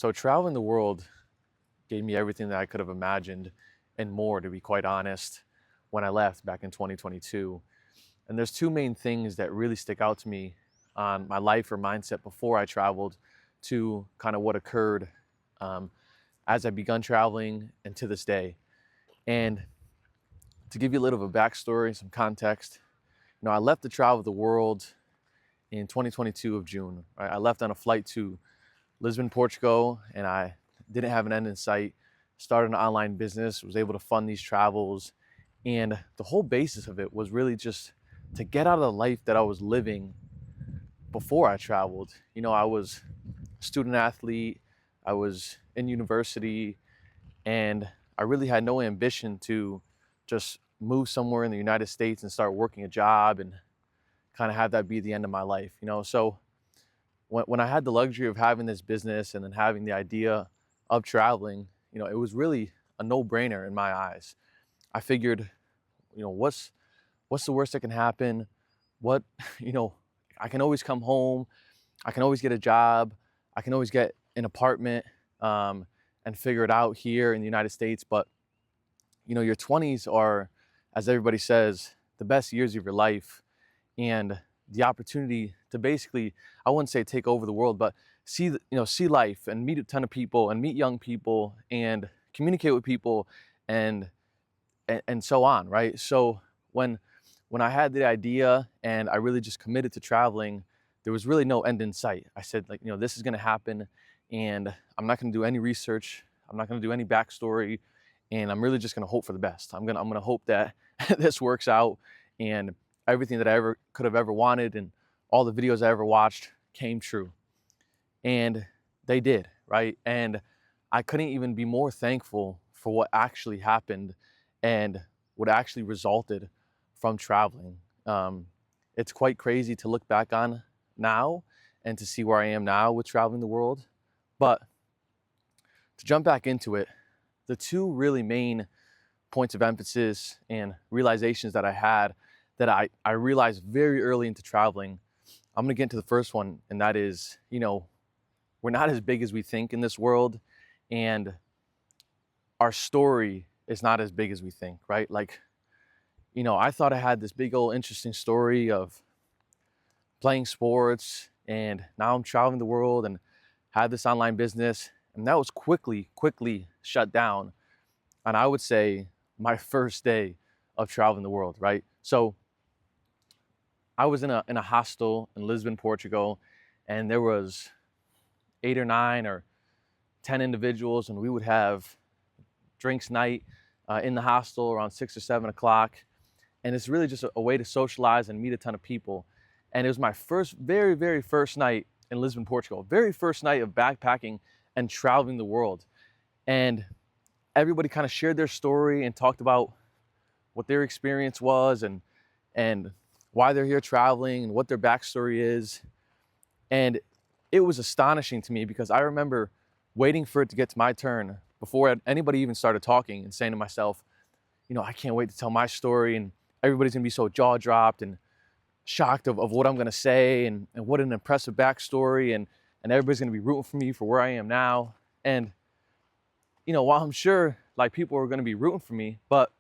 So traveling the world gave me everything that I could have imagined and more, to be quite honest, when I left back in 2022. And there's two main things that really stick out to me on my life or mindset before I traveled to kind of what occurred um, as I begun traveling and to this day. And to give you a little of a backstory, some context, I left to travel the world in 2022 of June. Right? I left on a flight to Lisbon, Portugal, and I didn't have an end in sight. Started an online business, was able to fund these travels, and the whole basis of it was really just to get out of the life that I was living before I traveled. I was a student athlete, I was in university, and I really had no ambition to just move somewhere in the United States and start working a job and kind of have that be the end of my life. So when I had the luxury of having this business and then having the idea of traveling, it was really a no-brainer in my eyes. I figured, what's the worst that can happen? What, I can always come home. I can always get a job. I can always get an apartment and figure it out here in the United States. But, your 20s are, as everybody says, the best years of your life. And the opportunity to basically, I wouldn't say take over the world, but see life and meet a ton of people and meet young people and communicate with people and so on, right? So when I had the idea and I really just committed to traveling, there was really no end in sight. I said, this is going to happen, and I'm not going to do any research. I'm not going to do any backstory, and I'm really just going to hope for the best. I'm going to hope that this works out, and everything that I ever could have ever wanted and all the videos I ever watched came true. And they did, right? And I couldn't even be more thankful for what actually happened and what actually resulted from traveling. It's quite crazy to look back on now and to see where I am now with traveling the world. But to jump back into it, the two really main points of emphasis and realizations that I had that I realized very early into traveling, I'm gonna get into the first one, and that is, we're not as big as we think in this world, and our story is not as big as we think, right? I thought I had this big old interesting story of playing sports, and now I'm traveling the world and have this online business, and that was quickly shut down. And I would say my first day of traveling the world, right? So I was in a hostel in Lisbon, Portugal, and there was 8 or 9 or 10 individuals, and we would have drinks night in the hostel around 6 or 7 o'clock. And it's really just a way to socialize and meet a ton of people. And it was my very first night in Lisbon, Portugal, very first night of backpacking and traveling the world. And everybody kind of shared their story and talked about what their experience was and why they're here traveling and what their backstory is. And it was astonishing to me because I remember waiting for it to get to my turn before anybody even started talking and saying to myself, I can't wait to tell my story, and everybody's gonna be so jaw dropped and shocked of what I'm gonna say and what an impressive backstory, and everybody's gonna be rooting for me for where I am now. And while I'm sure people are gonna be rooting for me, but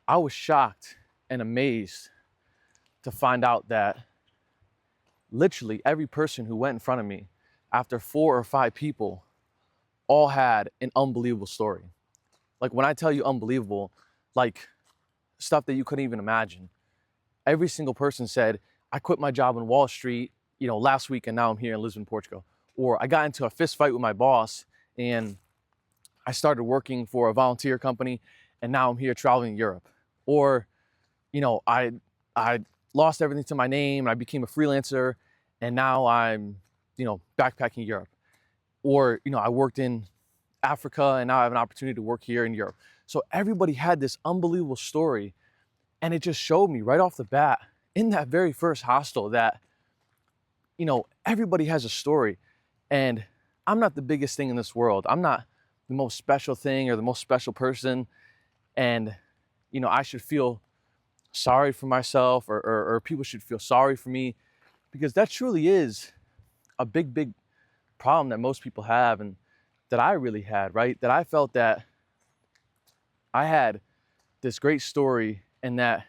I was shocked and amazed to find out that literally every person who went in front of me, after 4 or 5 people, all had an unbelievable story. When I tell you unbelievable, stuff that you couldn't even imagine. Every single person said, I quit my job on Wall Street, last week, and now I'm here in Lisbon, Portugal. Or I got into a fist fight with my boss and I started working for a volunteer company, and now I'm here traveling Europe. Or, I lost everything to my name and I became a freelancer, and now I'm, backpacking Europe. Or, I worked in Africa and now I have an opportunity to work here in Europe. So everybody had this unbelievable story, and it just showed me right off the bat in that very first hostel that, everybody has a story. And I'm not the biggest thing in this world. I'm not the most special thing or the most special person. And, I should feel sorry for myself, or people should feel sorry for me, because that truly is a big problem that most people have, and that I really had, right? That I felt that I had this great story and that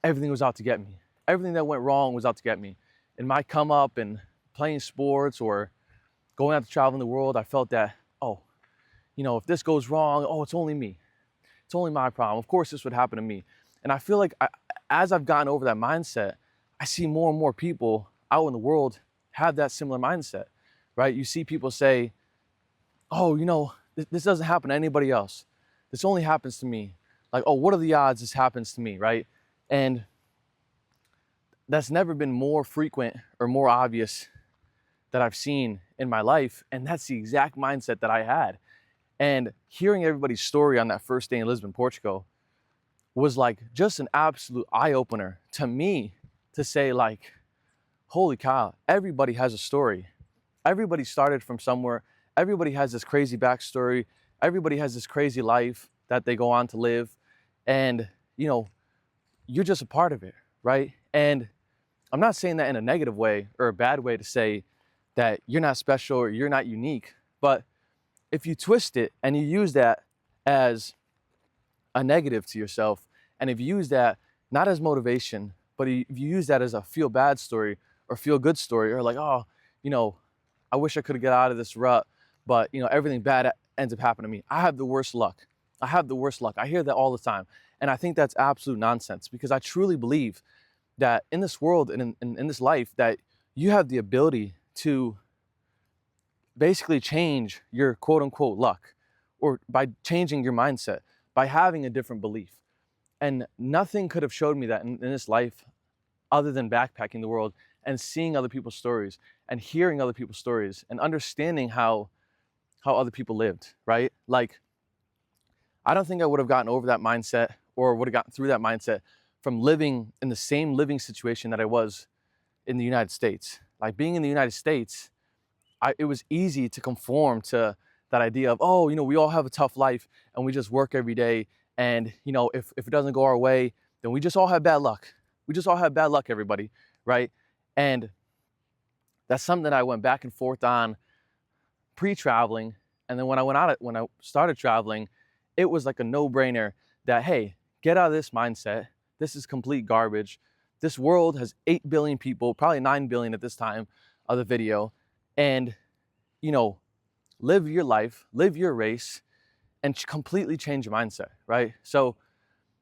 everything was out to get me. Everything that went wrong was out to get me. In my come up and playing sports or going out to travel in the world, I felt that, oh, if this goes wrong, oh, it's only me. It's only my problem. Of course, this would happen to me. And I feel like as I've gotten over that mindset, I see more and more people out in the world have that similar mindset, right? You see people say, oh, this doesn't happen to anybody else. This only happens to me. Like, oh, what are the odds this happens to me, right? And that's never been more frequent or more obvious that I've seen in my life. And that's the exact mindset that I had. And hearing everybody's story on that first day in Lisbon, Portugal, was like just an absolute eye-opener to me, to say like, holy cow, everybody has a story. Everybody started from somewhere. Everybody has this crazy backstory. Everybody has this crazy life that they go on to live. And, you're just a part of it, right? And I'm not saying that in a negative way or a bad way to say that you're not special or you're not unique. But if you twist it and you use that as a negative to yourself, and if you use that not as motivation, but if you use that as a feel bad story or feel good story, or like, oh, I wish I could get out of this rut, but everything bad ends up happening to me. I have the worst luck. I have the worst luck. I hear that all the time. And I think that's absolute nonsense, because I truly believe that in this world and in this life, that you have the ability to basically change your quote unquote luck, or by changing your mindset, by having a different belief. And nothing could have showed me that in this life other than backpacking the world and seeing other people's stories and hearing other people's stories and understanding how other people lived, right? Like, I don't think I would have gotten over that mindset or would have gotten through that mindset from living in the same living situation that I was in the United States. Like, being in the United States, it was easy to conform to that idea of, oh, we all have a tough life and we just work every day. And, if it doesn't go our way, then we just all have bad luck. We just all have bad luck, everybody, right? And that's something that I went back and forth on pre-traveling. And then when I started traveling, it was like a no-brainer that, hey, get out of this mindset. This is complete garbage. This world has 8 billion people, probably 9 billion at this time of the video. And, live your life, live your race, and completely change your mindset, right? So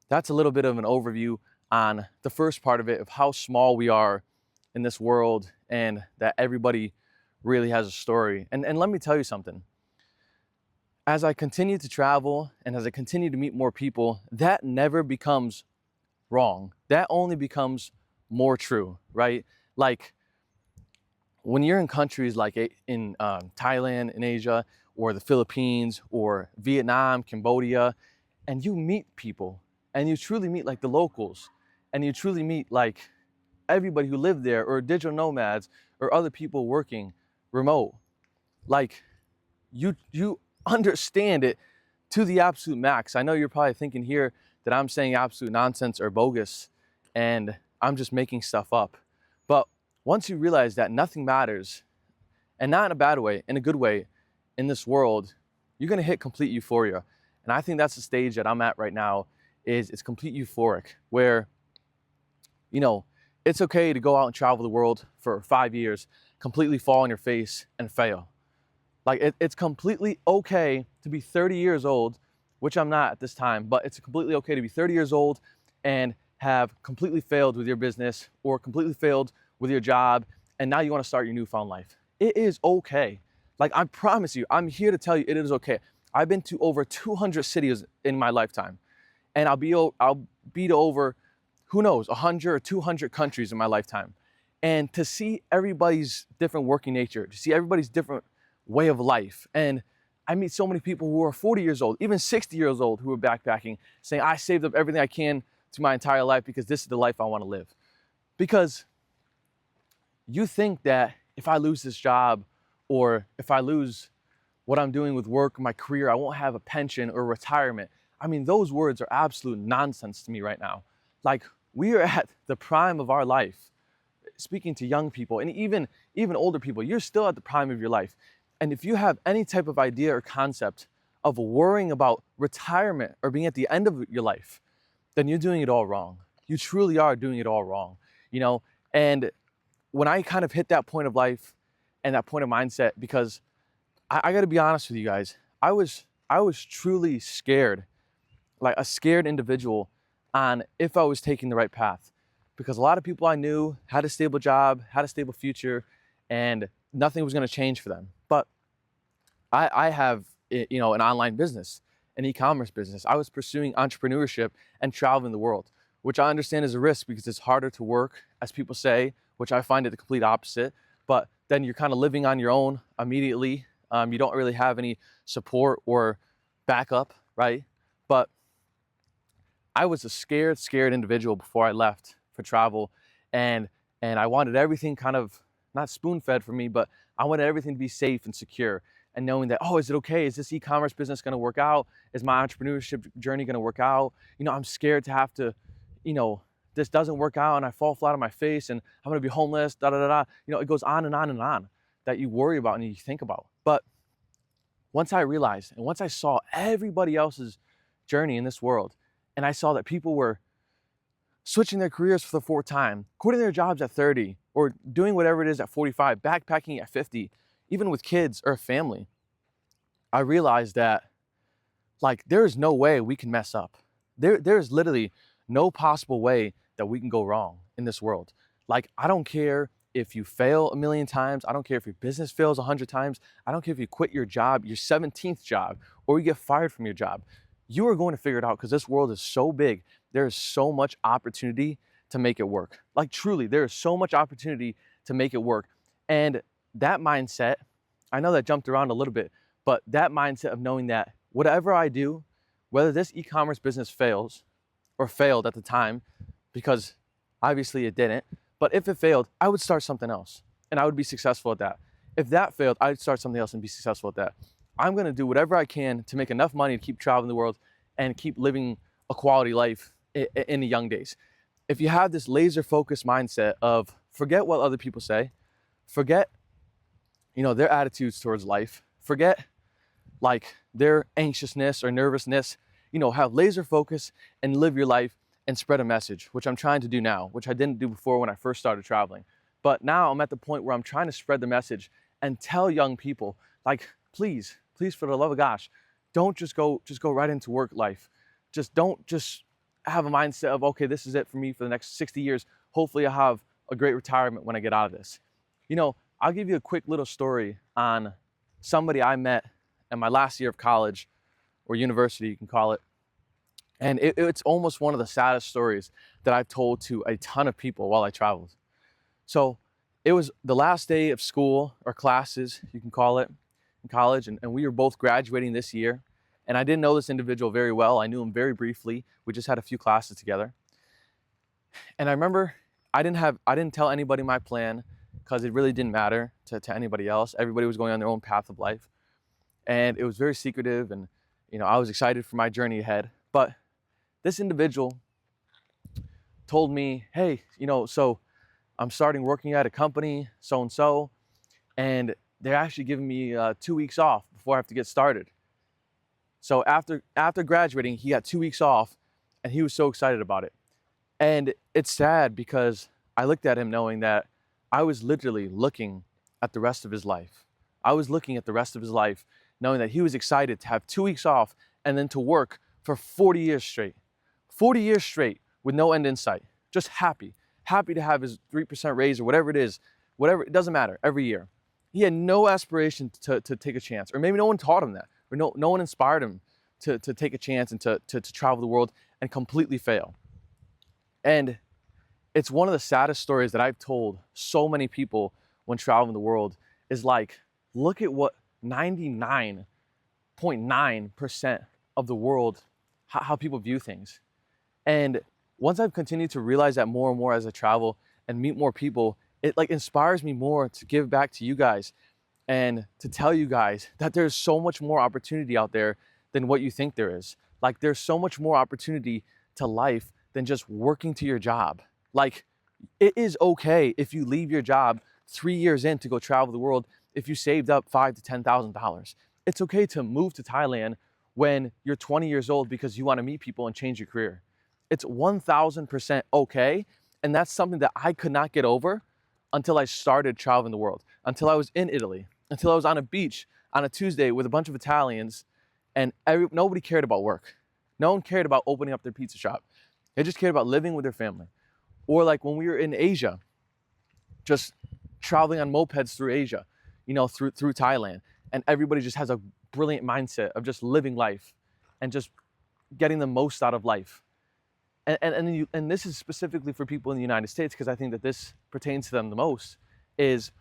that's a little bit of an overview on the first part of it, of how small we are in this world and that everybody really has a story. And let me tell you something. As I continue to travel and as I continue to meet more people, that never becomes wrong. That only becomes more true, right? Like, when you're in countries like in Thailand, in Asia, or the Philippines, or Vietnam, Cambodia, and you meet people, and you truly meet like the locals, and you truly meet like everybody who lived there, or digital nomads, or other people working remote, like, you understand it to the absolute max. I know you're probably thinking here that I'm saying absolute nonsense or bogus, and I'm just making stuff up. But once you realize that nothing matters, and not in a bad way, in a good way, in this world, you're gonna hit complete euphoria. And I think that's the stage that I'm at right now, is it's complete euphoric, where, it's okay to go out and travel the world for 5 years, completely fall on your face and fail. Like, it's completely okay to be 30 years old, which I'm not at this time, but it's completely okay to be 30 years old and have completely failed with your business or completely failed with your job, and now you want to start your newfound life. It is okay. Like, I promise you, I'm here to tell you it is okay. I've been to over 200 cities in my lifetime, and I'll be to over, who knows, 100 or 200 countries in my lifetime. And to see everybody's different working nature, to see everybody's different way of life. And I meet so many people who are 40 years old, even 60 years old, who are backpacking, saying, I saved up everything I can to my entire life because this is the life I want to live. Because you think that if I lose this job, or if I lose what I'm doing with work, my career, I won't have a pension or retirement. I mean, those words are absolute nonsense to me right now. Like, we are at the prime of our life. speaking to young people and even older people, you're still at the prime of your life. And if you have any type of idea or concept of worrying about retirement or being at the end of your life, then you're doing it all wrong. You truly are doing it all wrong, you know? And when I kind of hit that point of life and that point of mindset, because I got to be honest with you guys, I was truly scared, like a scared individual, on if I was taking the right path, because a lot of people I knew had a stable job, had a stable future, and nothing was going to change for them. But I have, you know, an online business, an e-commerce business. I was pursuing entrepreneurship and traveling the world, which I understand is a risk because it's harder to work, as people say, which I find it the complete opposite. But then you're kind of living on your own immediately. You don't really have any support or backup, right? But I was a scared individual before I left for travel, and I wanted everything kind of not spoon-fed for me, but I wanted everything to be safe and secure. And knowing that, oh, is it okay? Is this e-commerce business going to work out? Is my entrepreneurship journey going to work out? You know, I'm scared to have to, you know, this doesn't work out and I fall flat on my face and I'm going to be homeless, da da da da. You know, it goes on and on and on that you worry about and you think about. But once I realized and once I saw everybody else's journey in this world, and I saw that people were switching their careers for the fourth time, quitting their jobs at 30, or doing whatever it is at 45, backpacking at 50, even with kids or a family, I realized that, like, there is no way we can mess up. There's literally no possible way that we can go wrong in this world. Like, I don't care if you fail a million times. I don't care if your business fails 100 times. I don't care if you quit your job, your 17th job, or you get fired from your job. You are going to figure it out because this world is so big. There is so much opportunity to make it work. Like, truly, there is so much opportunity to make it work. And that mindset, I know that jumped around a little bit, but that mindset of knowing that whatever I do, whether this e-commerce business fails or failed at the time, because obviously it didn't, but if it failed, I would start something else and I would be successful at that. If that failed, I'd start something else and be successful at that. I'm going to do whatever I can to make enough money to keep traveling the world and keep living a quality life in the young days. If you have this laser focused mindset of forget what other people say, forget, you know, their attitudes towards life, forget like their anxiousness or nervousness, you know, have laser focus and live your life and spread a message, which I'm trying to do now, which I didn't do before when I first started traveling. But now I'm at the point where I'm trying to spread the message and tell young people, like, please, for the love of gosh, don't just go right into work life. Don't have a mindset of, okay, this is it for me for the next 60 years. Hopefully I have a great retirement when I get out of this. You know, I'll give you a quick little story on somebody I met in my last year of college or university, you can call it. And it's almost one of the saddest stories that I've told to a ton of people while I traveled. So it was the last day of school or classes, you can call it, in college, and we were both graduating this year. And I didn't know this individual very well. I knew him very briefly. We just had a few classes together. And I remember I didn't tell anybody my plan because it really didn't matter to anybody else. Everybody was going on their own path of life. And it was very secretive, and you know, I was excited for my journey ahead. But this individual told me, hey, you know, so I'm starting working at a company, so-and-so, and they're actually giving me 2 weeks off before I have to get started. So after graduating, he got 2 weeks off and he was so excited about it. And it's sad because I looked at him knowing that I was literally looking at the rest of his life. I was looking at the rest of his life knowing that he was excited to have 2 weeks off and then to work for 40 years straight. 40 years straight with no end in sight. Just happy to have his 3% raise or whatever it is, whatever, it doesn't matter, every year. He had no aspiration to take a chance, or maybe no one taught him that, or no one inspired him to take a chance and to travel the world and completely fail. And it's one of the saddest stories that I've told so many people when traveling the world is like, look at what 99.9% of the world, how people view things. And once I've continued to realize that more and more as I travel and meet more people, it like inspires me more to give back to you guys and to tell you guys that there's so much more opportunity out there than what you think there is. Like, there's so much more opportunity to life than just working to your job. Like, It is okay if you leave your job 3 years in to go travel the world if you saved up $5,000 to $10,000. It's okay to move to Thailand when you're 20 years old because you want to meet people and change your career. It's 1000% okay. And that's something that I could not get over until I started traveling the world, until I was in Italy, until I was on a beach on a Tuesday with a bunch of Italians, and nobody cared about work. No one cared about opening up their pizza shop. They just cared about living with their family. Or like when we were in Asia, just traveling on mopeds through Asia, through Thailand, and everybody just has a brilliant mindset of just living life and just getting the most out of life. And this is specifically for people in the United States, because I think that this pertains to them the most, is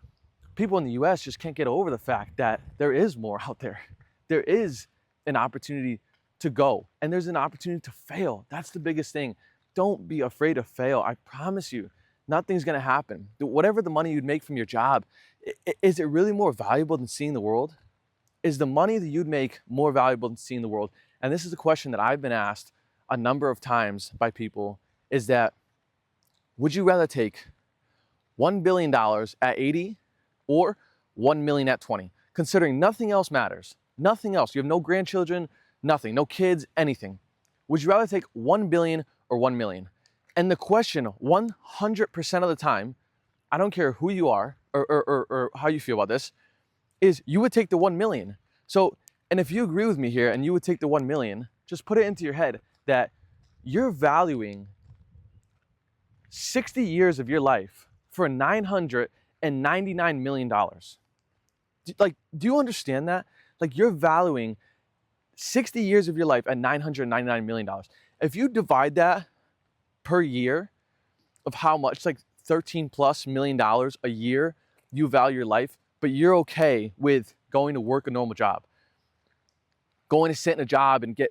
people in the US just can't get over the fact that there is more out there. There is an opportunity to go, and there's an opportunity to fail. That's the biggest thing. Don't be afraid to fail. I promise you, nothing's gonna happen. Whatever the money you'd make from your job, is it really more valuable than seeing the world? Is the money that you'd make more valuable than seeing the world? And this is a question that I've been asked a number of times by people, is that, would you rather take $1 billion at 80 or 1 million at 20? Considering nothing else matters, nothing else. You have no grandchildren, nothing, no kids, anything. Would you rather take 1 billion or 1 million? And the question 100% of the time, I don't care who you are or how you feel about this, is you would take the 1 million. So, and if you agree with me here and you would take the 1 million, just put it into your head that you're valuing 60 years of your life for $999 million. Do you understand that? Like, you're valuing 60 years of your life at $999 million. If you divide that per year of how much, like $13+ million a year you value your life, but you're okay with going to work a normal job, going to sit in a job and get,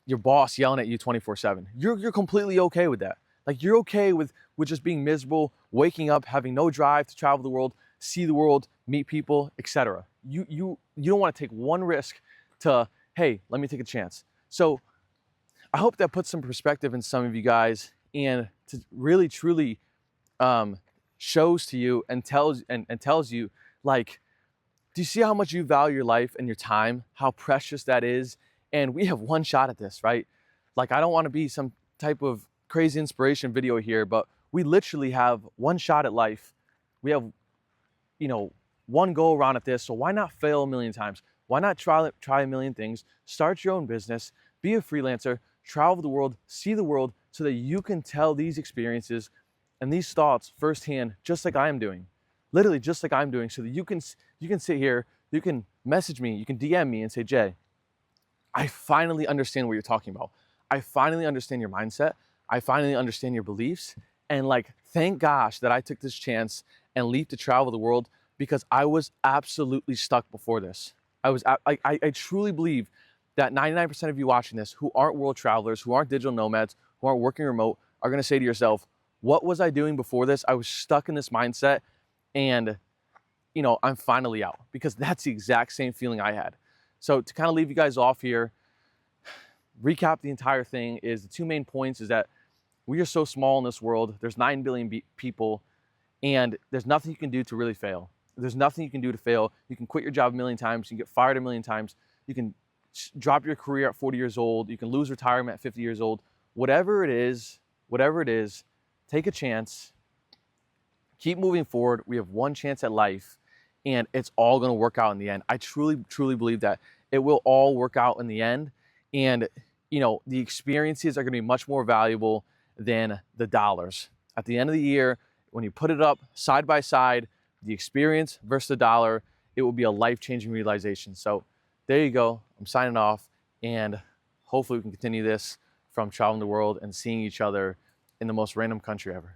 your boss yelling at you 24/7. You're completely okay with that. Like, you're okay with just being miserable, waking up, having no drive to travel the world, see the world, meet people, etc. You don't want to take one risk to, hey, let me take a chance. So I hope that puts some perspective in some of you guys, and to really truly shows to you and tells you, like, do you see how much you value your life and your time, how precious that is? And we have one shot at this, right? Like, I don't want to be some type of crazy inspiration video here, but we literally have one shot at life. We have, one go around at this. So why not fail a million times? Why not try a million things? Start your own business, be a freelancer, travel the world, see the world, so that you can tell these experiences and these thoughts firsthand, just like I am doing. Literally just like I'm doing, so that you can sit here, you can message me, you can DM me and say, Jay, I finally understand what you're talking about. I finally understand your mindset. I finally understand your beliefs. And thank gosh that I took this chance and leaped to travel the world, because I was absolutely stuck before this. I truly believe that 99% of you watching this who aren't world travelers, who aren't digital nomads, who aren't working remote, are gonna say to yourself, what was I doing before this? I was stuck in this mindset, and I'm finally out, because that's the exact same feeling I had. So to kind of leave you guys off here, recap the entire thing, is the two main points is that we are so small in this world. There's 9 billion people, and there's nothing you can do to really fail. There's nothing you can do to fail. You can quit your job a million times. You can get fired a million times. You can drop your career at 40 years old. You can lose retirement at 50 years old. Whatever it is, take a chance. Keep moving forward. We have one chance at life, and it's all going to work out in the end. I truly, truly believe that it will all work out in the end. And, the experiences are going to be much more valuable than the dollars. At the end of the year, when you put it up side by side, the experience versus the dollar, it will be a life-changing realization. So there you go. I'm signing off, and hopefully we can continue this from traveling the world and seeing each other in the most random country ever.